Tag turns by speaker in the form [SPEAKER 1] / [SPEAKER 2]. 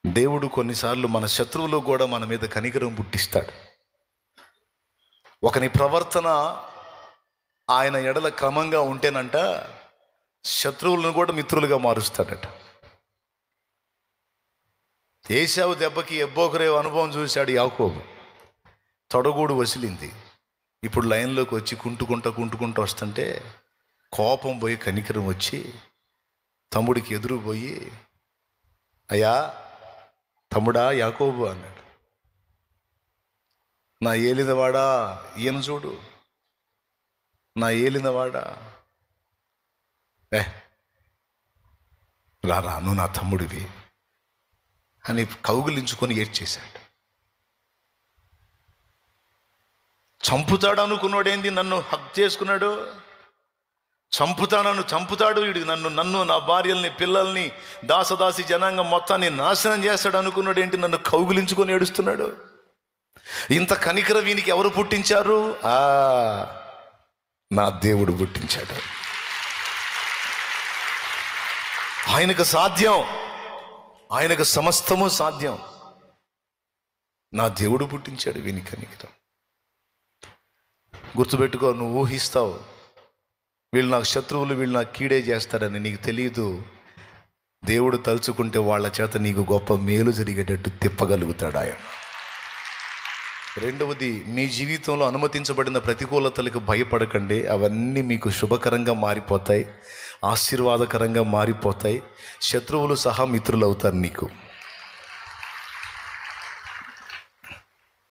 [SPEAKER 1] దేవుడు కొన్నిసార్లు మన శత్రువులు కూడా మన మీద కనికరం పుట్టిస్తాడు. ఒకని ప్రవర్తన ఆయన ఎడల క్రమంగా ఉంటేనంట శత్రువులను కూడా మిత్రులుగా మారుస్తాడట. ఏశావు దెబ్బకి ఎబ్బోకరేవు అనుభవం చూశాడు యాకోబు. తొడగూడు వసిలింది. ఇప్పుడు లైన్లోకి వచ్చి కుంటుకుంటూ వస్తుంటే కోపం పోయి కనికరం వచ్చి తమ్ముడికి ఎదురు పోయి, అయ్యా తమ్ముడా యాకోబు అన్నాడు. నా ఏలినవాడా, ఈయన చూడు, నా ఏలినవాడా, రారా నువ్వు నా తమ్ముడివి అని కౌగిలించుకొని ఏడ్చేశాడు. చంపుతాడు అనుకున్నాడేంది, నన్ను హక్ చేసుకున్నాడు. చంపుతాడు వీడికి, నన్ను నా భార్యల్ని పిల్లల్ని దాసదాసి జనాంగం మొత్తాన్ని నాశనం చేస్తాడు అనుకున్నాడు ఏంటి, నన్ను కౌగిలించుకొని ఏడుస్తున్నాడు. ఇంత కనికర వీనికి ఎవరు పుట్టించారు? నా దేవుడు పుట్టించాడు. ఆయనకు సాధ్యం, ఆయనకు సమస్తము సాధ్యం. నా దేవుడు పుట్టించాడు వీని కనికరం. గుర్తుపెట్టుకో, నువ్వు ఊహిస్తావు వీళ్ళు నాకు శత్రువులు, వీళ్ళు నాకు కీడే చేస్తారని. నీకు తెలియదు, దేవుడు తలుచుకుంటే వాళ్ళ చేత నీకు గొప్ప మేలు జరిగేటట్టు తిప్పగలుగుతాడు ఆయన. రెండవది, మీ జీవితంలో అనుమతించబడిన ప్రతికూలతలకు భయపడకండి. అవన్నీ మీకు శుభకరంగా మారిపోతాయి, ఆశీర్వాదకరంగా మారిపోతాయి. శత్రువులు సహా మిత్రులు అవుతారు నీకు.